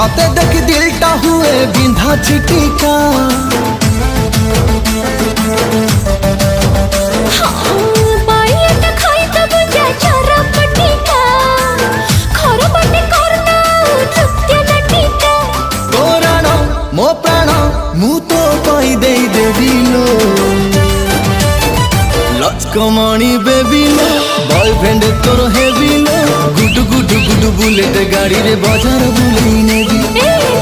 तोते देख दिलटा हुए बिंधा चिटिका। मो प्राण मु तो पाई दे देवी लो लचकमणी बेबी लो बॉयफ्रेंड तोर हेवी लो गुडु गुडु गुडु बुलेट गाड़ी रे बाजार बुलेई नेबी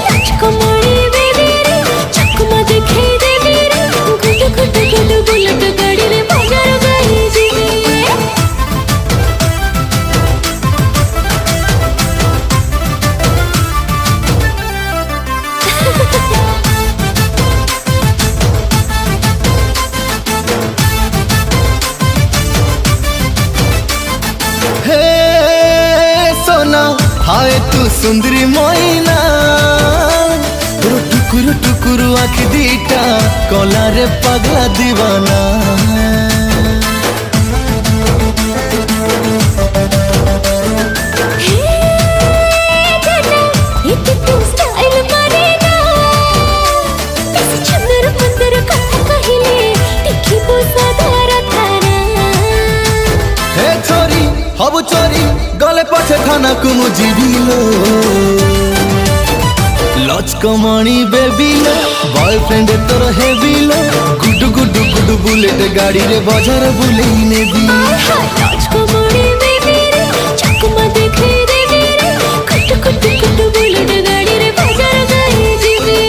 लचकमणी बेबी रे चकमा देखे देबी रे गुडु गुडु गुडु बुलेट गाड़ी रे बाजार गई जीबी। हाय तू सुंदरी मोइना टुकुरु टुकुरु आँख दीटा कला रे पगला दीवाना। हबु चोरी गले पछे थाना को मु जीविलो लचकमणी बेबी लो बॉयफ्रेंड तोर हेवी लो गुडु गुडु गुडु बुलेट गाड़ी रे बाजार बुलेई नेबी लचकमणी बेबी रे चकमा देखे देबी रे गुडु गुडु गुडु बुलेट गाड़ी रे बाजार गई जीबी।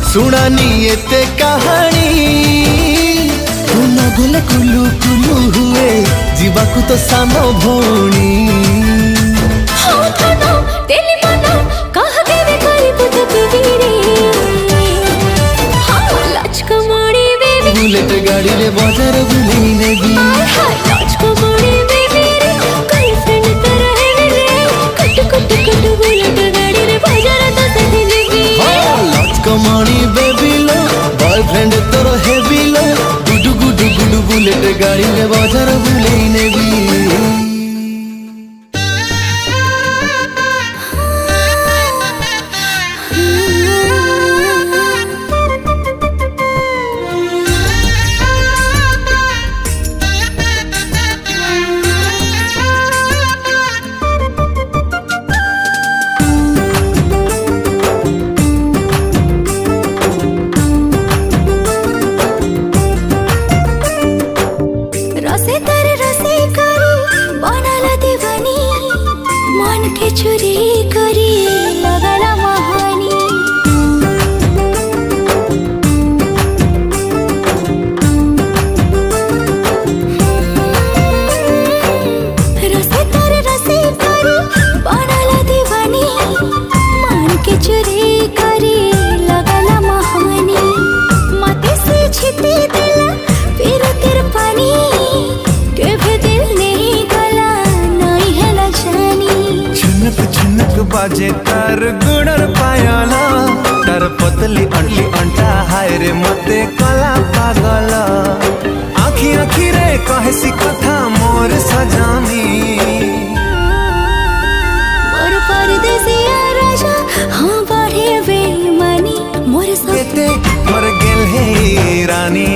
सुनानी एते कहानी तू न गले कुलू कुलू हुए जीवाकू तो सानो भोणी बुलेट गाड़ी रे बाजार बुलेई नेबी लचकमणी बेबी रे गर्लफ्रेंड तेरा हेवी रे कट कट कट बुलेट गाड़ी रे बाजार तो सही जीबी। लचकमणी बेबी लो बॉयफ्रेंड तोर हेवी लो गुडु गुडु गुडु बुलेट गाड़ी रे बाजार बुलेई नेबी। चोरी करी लगला महानी रसे तारे रसे करी बनाला दीवानी मान के चोरी करी लगला महानी मते से छिती दिला फिर तेरे पानी के भी दिल नहीं गला नहीं है लजानी। झिनक बाजे तार गुणर पायला तार पतली अंटली अंटा हाय रे मते कला पागल आखी आखी रे कहे सी कथा मोर सजानी मोर परदेसिया राजा हाँ बढ़े बेईमानी मोर मोर गेल हे रानी।